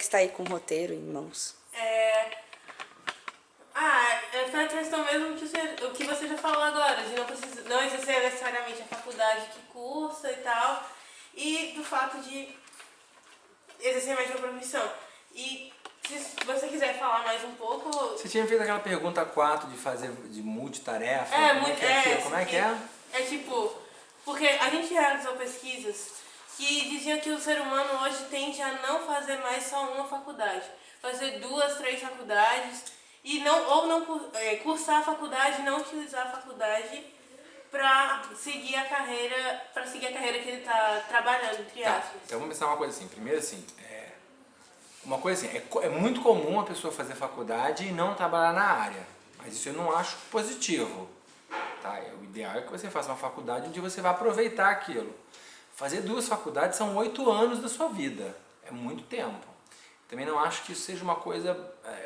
que está aí com o roteiro em mãos? Essa questão mesmo o que você já falou agora, de não exercer necessariamente a faculdade que cursa e tal, e do fato de exercer mais uma profissão. E se você quiser falar mais um pouco... Você tinha feito aquela pergunta 4 de fazer de multitarefa, como é que é? É tipo, porque a gente realizou pesquisas que diziam que o ser humano hoje tende a não fazer mais só uma faculdade, fazer 2, 3 faculdades, e não cursar a faculdade, não utilizar a faculdade para seguir a carreira que ele está trabalhando, entre aspas. Então vamos pensar uma coisa assim. Primeiro assim, é muito comum a pessoa fazer faculdade e não trabalhar na área, mas isso eu não acho positivo. Tá? O ideal é que você faça uma faculdade onde você vai aproveitar aquilo. Fazer 2 faculdades são 8 anos da sua vida, é muito tempo. Também não acho que isso seja uma coisa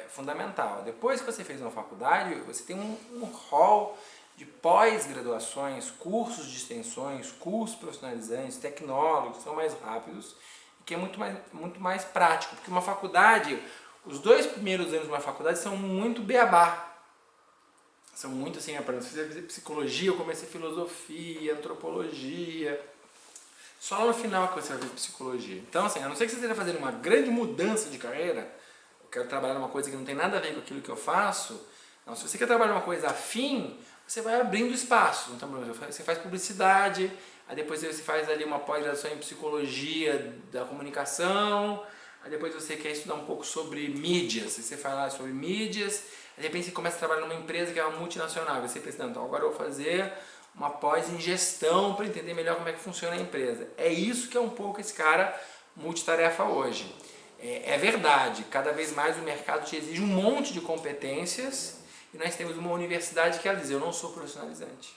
fundamental. Depois que você fez uma faculdade, você tem um rol de pós-graduações, cursos de extensões, cursos profissionalizantes, tecnólogos, que são mais rápidos e que é muito mais prático. Porque uma faculdade, os 2 primeiros anos de uma faculdade são muito beabá. São muito assim, para você fazer psicologia, eu comecei filosofia, antropologia. Só lá no final que você vai ver psicologia. Então, assim, a não ser que você esteja fazendo uma grande mudança de carreira, eu quero trabalhar numa coisa que não tem nada a ver com aquilo que eu faço. Não, se você quer trabalhar numa coisa afim, você vai abrindo espaço. Então, você faz publicidade, aí depois você faz ali uma pós-graduação em psicologia da comunicação, aí depois você quer estudar um pouco sobre mídias, aí você faz lá sobre mídias, aí de repente você começa a trabalhar numa empresa que é uma multinacional, você pensa, não, então agora eu vou fazer uma pós em gestão para entender melhor como é que funciona a empresa. É isso que é um pouco esse cara multitarefa hoje. É verdade, cada vez mais o mercado te exige um monte de competências e nós temos uma universidade que ela diz, eu não sou profissionalizante.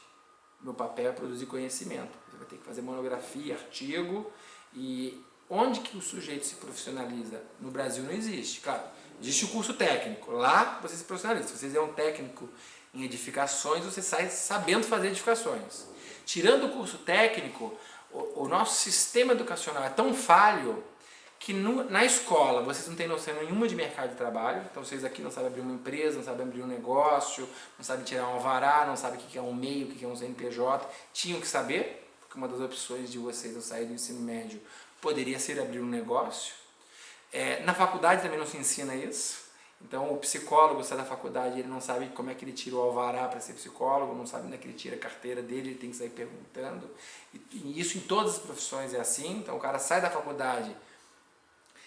Meu papel é produzir conhecimento. Você vai ter que fazer monografia, artigo, e onde que o sujeito se profissionaliza? No Brasil não existe. Claro, existe o curso técnico, lá você se profissionaliza. Se você é um técnico em edificações, você sai sabendo fazer edificações. Tirando o curso técnico, o nosso sistema educacional é tão falho que na escola vocês não têm noção nenhuma de mercado de trabalho, então vocês aqui não sabem abrir uma empresa, não sabem abrir um negócio, não sabem tirar um alvará, não sabem o que é um MEI, o que é um CNPJ, tinham que saber, porque uma das opções de vocês ao sair do ensino médio poderia ser abrir um negócio. Na faculdade também não se ensina isso. Então o psicólogo sai da faculdade, ele não sabe como é que ele tira o alvará para ser psicólogo, não sabe onde é que ele tira a carteira dele, ele tem que sair perguntando. E isso em todas as profissões é assim, então o cara sai da faculdade.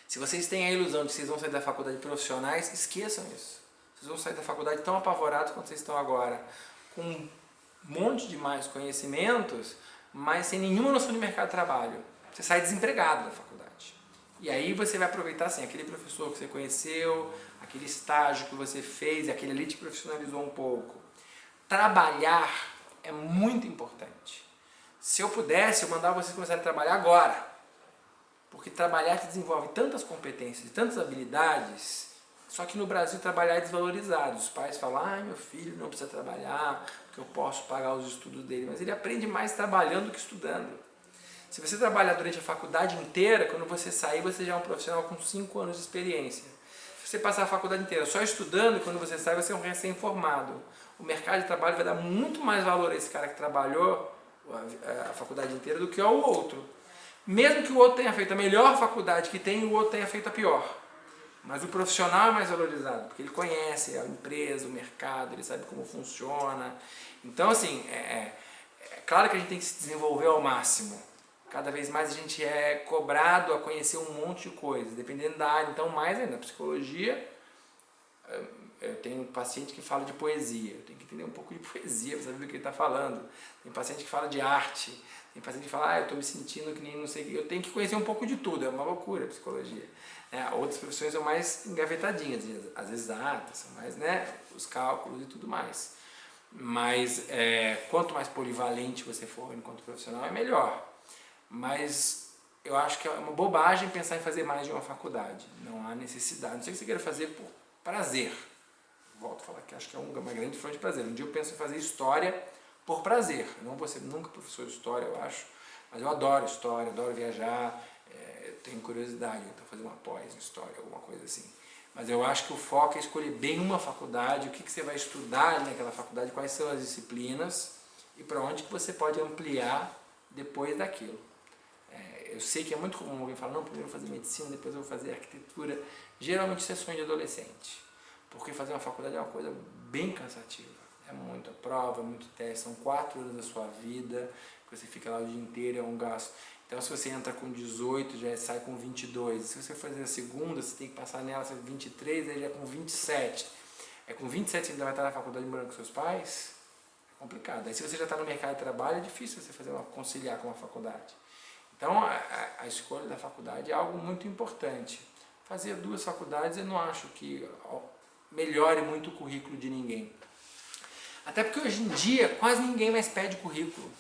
Se vocês têm a ilusão de que vocês vão sair da faculdade profissionais, esqueçam isso. Vocês vão sair da faculdade tão apavorados quanto vocês estão agora, com um monte de mais conhecimentos, mas sem nenhuma noção de mercado de trabalho. Você sai desempregado da faculdade. E aí você vai aproveitar assim, aquele professor que você conheceu, aquele estágio que você fez, aquele ali te profissionalizou um pouco. Trabalhar é muito importante. Se eu pudesse, eu mandava vocês começarem a trabalhar agora. Porque trabalhar te desenvolve tantas competências, tantas habilidades, só que no Brasil trabalhar é desvalorizado. Os pais falam, meu filho não precisa trabalhar, porque eu posso pagar os estudos dele. Mas ele aprende mais trabalhando do que estudando. Se você trabalhar durante a faculdade inteira, quando você sair, você já é um profissional com 5 anos de experiência. Se você passar a faculdade inteira só estudando, quando você sai, você é um recém-formado. O mercado de trabalho vai dar muito mais valor a esse cara que trabalhou a faculdade inteira do que ao outro. Mesmo que o outro tenha feito a melhor faculdade que tem, o outro tenha feito a pior. Mas o profissional é mais valorizado, porque ele conhece a empresa, o mercado, ele sabe como funciona. Então, assim, é claro que a gente tem que se desenvolver ao máximo. Cada vez mais a gente é cobrado a conhecer um monte de coisas, dependendo da área. Então, mais ainda, na psicologia, eu tenho um paciente que fala de poesia, eu tenho que entender um pouco de poesia para saber do que ele está falando. Tem paciente que fala de arte, tem paciente que fala, eu estou me sentindo que nem não sei o que. Eu tenho que conhecer um pouco de tudo, é uma loucura a psicologia. Outras profissões são mais engavetadinhas, as exatas, são mais os cálculos e tudo mais. Mas quanto mais polivalente você for enquanto profissional, é melhor. Mas eu acho que é uma bobagem pensar em fazer mais de uma faculdade. Não há necessidade. Não sei o que você queira fazer por prazer. Volto a falar que acho que é uma grande fonte de prazer. Um dia eu penso em fazer história por prazer. Eu não vou ser nunca professor de história, eu acho. Mas eu adoro história, adoro viajar. eu tenho curiosidade, eu estou fazendo uma pós em História, alguma coisa assim. Mas eu acho que o foco é escolher bem uma faculdade, o que você vai estudar ali naquela faculdade, quais são as disciplinas e para onde que você pode ampliar depois daquilo. Eu sei que é muito comum alguém falar, não, primeiro eu vou fazer medicina, depois eu vou fazer arquitetura. Geralmente isso é sonho de adolescente, porque fazer uma faculdade é uma coisa bem cansativa. É muita prova, muito teste, são 4 anos da sua vida, que você fica lá o dia inteiro, é um gasto. Então se você entra com 18, já sai com 22. Se você fazer a segunda, você tem que passar nela, você 23, aí já é com 27. Com 27 você ainda vai estar na faculdade morando com seus pais? É complicado. Aí se você já está no mercado de trabalho, é difícil você conciliar com uma faculdade. Então a escolha da faculdade é algo muito importante. Fazer 2 faculdades eu não acho que melhore muito o currículo de ninguém. Até porque hoje em dia quase ninguém mais pede currículo.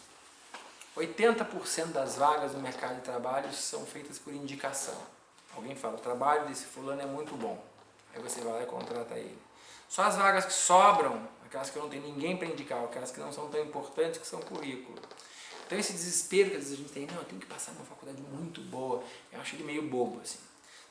80% das vagas no mercado de trabalho são feitas por indicação. Alguém fala, o trabalho desse fulano é muito bom. Aí você vai lá e contrata ele. Só as vagas que sobram, aquelas que eu não tenho ninguém para indicar, aquelas que não são tão importantes, que são currículo. Então esse desespero que às vezes a gente tem, não, eu tenho que passar numa faculdade muito boa, eu acho ele meio bobo, assim.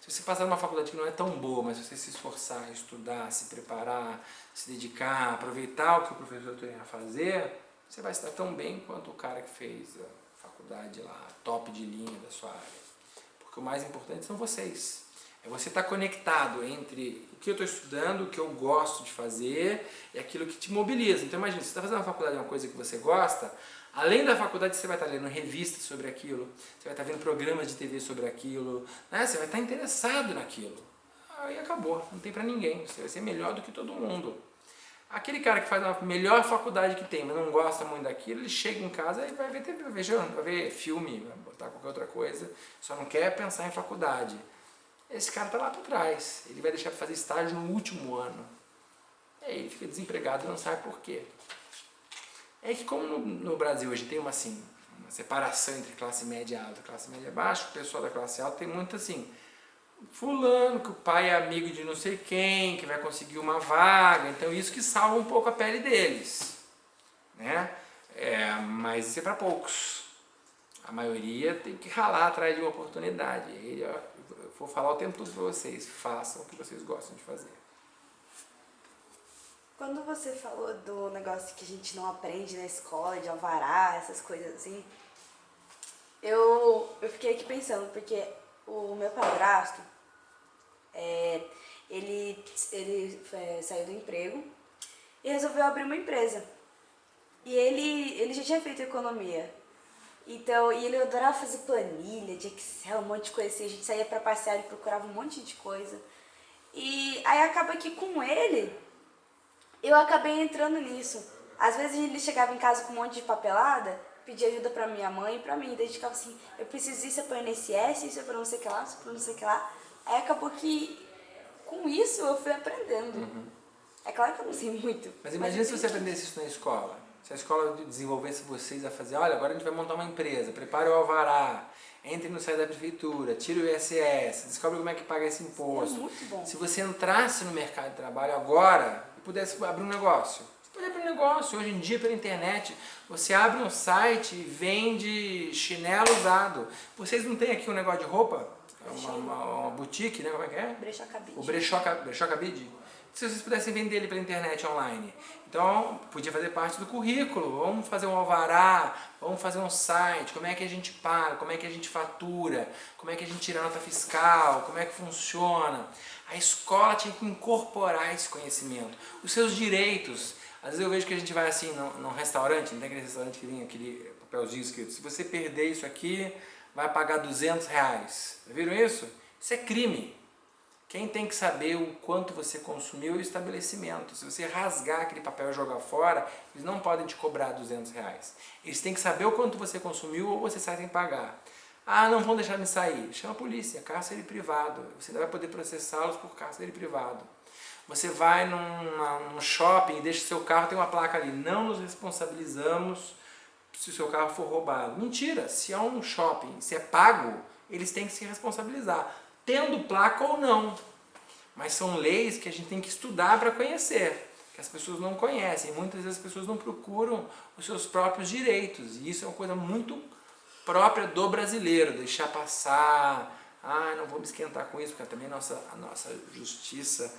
Se você passar numa faculdade que não é tão boa, mas você se esforçar, estudar, se preparar, se dedicar, aproveitar o que o professor tem a fazer, você vai estar tão bem quanto o cara que fez a faculdade lá, top de linha da sua área. Porque o mais importante são vocês. É você estar conectado entre o que eu estou estudando, o que eu gosto de fazer e aquilo que te mobiliza. Então imagina, você está fazendo uma faculdade, uma coisa que você gosta, além da faculdade você vai estar lendo revistas sobre aquilo, você vai estar vendo programas de TV sobre aquilo, né? Você vai estar interessado naquilo. Aí acabou, não tem pra ninguém, você vai ser melhor do que todo mundo. Aquele cara que faz a melhor faculdade que tem, mas não gosta muito daquilo, ele chega em casa e vai ver TV, vai ver filme, vai botar qualquer outra coisa, só não quer pensar em faculdade. Esse cara está lá para trás, ele vai deixar de fazer estágio no último ano. E aí ele fica desempregado e não sabe por quê. É que como no Brasil hoje tem uma separação entre classe média alta e classe média baixa, o pessoal da classe alta tem muito assim, fulano, que o pai é amigo de não sei quem, que vai conseguir uma vaga, então isso que salva um pouco a pele deles, né? Mas isso é para poucos. A maioria tem que ralar atrás de uma oportunidade. E eu vou falar o tempo todo para vocês, façam o que vocês gostam de fazer. Quando você falou do negócio que a gente não aprende na escola, de alvará, essas coisas assim, eu fiquei aqui pensando, porque o meu padrasto, ele saiu do emprego e resolveu abrir uma empresa. E ele já tinha feito economia. Então, e ele adorava fazer planilha de Excel, um monte de coisa assim. A gente saía pra passear e procurava um monte de coisa. E aí acaba que com ele, eu acabei entrando nisso. Às vezes ele chegava em casa com um monte de papelada, pedia ajuda pra minha mãe e pra mim. Daí a gente ficava assim, eu preciso disso, é pra INSS, isso é pra não sei o que lá, isso é pra não sei o que lá. Aí acabou que com isso eu fui aprendendo. É claro que eu não sei muito. Mas imagina se você aprendesse isso na escola. Se a escola desenvolvesse vocês a fazer, olha, agora a gente vai montar uma empresa, prepare o alvará, entre no site da prefeitura, tire o ISS, descobre como é que paga esse imposto. É muito bom. Se você entrasse no mercado de trabalho agora e pudesse abrir um negócio, você pode abrir um negócio. Hoje em dia, pela internet, você abre um site e vende chinelo usado. Vocês não têm aqui um negócio de roupa? Uma boutique, né? Como é que é? Brechó Cabide. O Brechó Cabide? Se vocês pudessem vender ele pela internet online. Então, podia fazer parte do currículo. Vamos fazer um alvará, vamos fazer um site, como é que a gente paga, como é que a gente fatura, como é que a gente tira a nota fiscal, como é que funciona. A escola tinha que incorporar esse conhecimento. Os seus direitos. Às vezes eu vejo que a gente vai assim num restaurante, não tem aquele restaurante que vem aquele papelzinho escrito, se você perder isso aqui, vai pagar R$200. Viram isso? Isso é crime. Quem tem que saber o quanto você consumiu é o estabelecimento. Se você rasgar aquele papel e jogar fora, eles não podem te cobrar R$200. Eles têm que saber o quanto você consumiu ou você sai sem pagar. Ah, não vão deixar me sair. Chama a polícia, cárcere privado. Você vai poder processá-los por cárcere privado. Você vai num shopping e deixa seu carro, tem uma placa ali. Não nos responsabilizamos se o seu carro for roubado. Mentira, se é um shopping, se é pago, eles têm que se responsabilizar. Tendo placa ou não. Mas são leis que a gente tem que estudar para conhecer, que as pessoas não conhecem. Muitas vezes as pessoas não procuram os seus próprios direitos. E isso é uma coisa muito própria do brasileiro, deixar passar, não vou me esquentar com isso, porque também a nossa justiça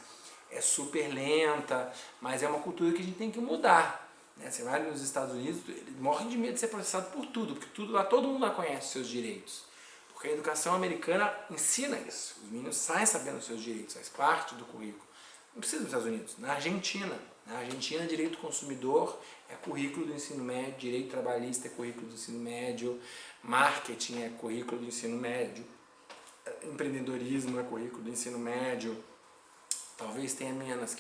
é super lenta, mas é uma cultura que a gente tem que mudar. Né? Você vai nos Estados Unidos, eles morrem de medo de ser processado por tudo, porque tudo lá, todo mundo lá conhece os seus direitos. Porque a educação americana ensina isso. Os meninos saem sabendo os seus direitos, faz parte do currículo. Não precisa dos Estados Unidos. Na Argentina, direito do consumidor é currículo do ensino médio, direito trabalhista é currículo do ensino médio, marketing é currículo do ensino médio, empreendedorismo é currículo do ensino médio. Talvez tenha menos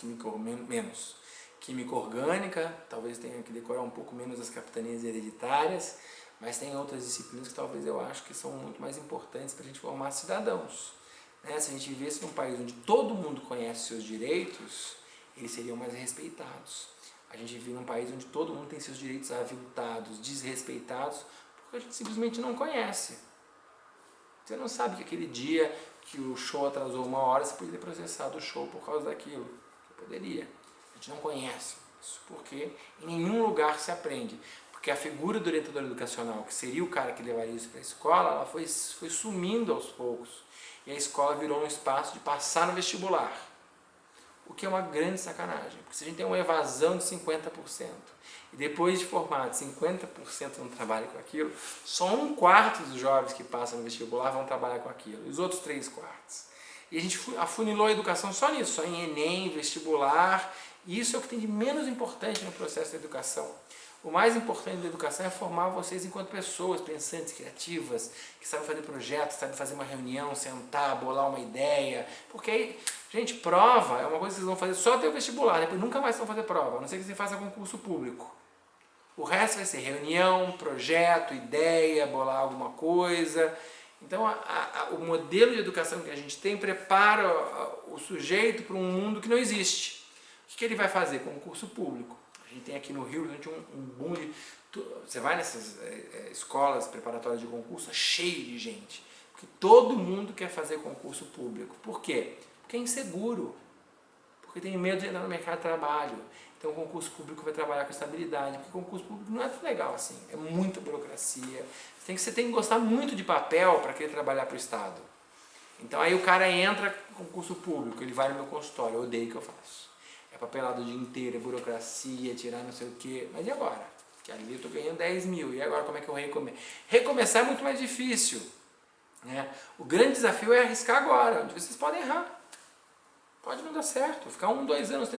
química orgânica, talvez tenha que decorar um pouco menos as capitanias hereditárias, mas tem outras disciplinas que talvez eu acho que são muito mais importantes para a gente formar cidadãos. Né? Se a gente vivesse num país onde todo mundo conhece seus direitos, eles seriam mais respeitados. A gente vive num país onde todo mundo tem seus direitos aviltados, desrespeitados, porque a gente simplesmente não conhece. Você não sabe que aquele dia que o show atrasou 1 hora, você poderia ter processado o show por causa daquilo. Você poderia. A gente não conhece isso, porque em nenhum lugar se aprende. Porque a figura do orientador educacional, que seria o cara que levaria isso para a escola, ela foi sumindo aos poucos. E a escola virou um espaço de passar no vestibular. O que é uma grande sacanagem. Porque se a gente tem uma evasão de 50%, e depois de formado 50% não trabalha com aquilo, só 1/4 dos jovens que passam no vestibular vão trabalhar com aquilo. E os outros 3/4. E a gente afunilou a educação só nisso, só em Enem, vestibular. E isso é o que tem de menos importante no processo da educação. O mais importante da educação é formar vocês enquanto pessoas pensantes, criativas, que sabem fazer projetos, sabem fazer uma reunião, sentar, bolar uma ideia. Porque aí, gente, prova é uma coisa que vocês vão fazer só até o vestibular, depois nunca mais vão fazer prova, a não ser que você faça concurso público. O resto vai ser reunião, projeto, ideia, bolar alguma coisa. Então, o modelo de educação que a gente tem prepara o sujeito para um mundo que não existe. O que ele vai fazer? Concurso público. A gente tem aqui no Rio um boom de... Você vai nessas escolas preparatórias de concurso, é cheio de gente. Porque todo mundo quer fazer concurso público. Por quê? Porque é inseguro. Porque tem medo de entrar no mercado de trabalho. Então o concurso público vai trabalhar com estabilidade. Porque o concurso público não é tão legal assim. É muita burocracia. Você tem que gostar muito de papel para querer trabalhar para o Estado. Então aí o cara entra com concurso público, ele vai no meu consultório, eu odeio o que eu faço. É papelado o dia inteiro, é burocracia, tirar não sei o quê. Mas e agora? Que ali eu estou ganhando 10 mil. E agora como é que eu recomeço? Recomeçar é muito mais difícil. Né? O grande desafio é arriscar agora, onde vocês podem errar. Pode não dar certo. Ficar 1, 2 anos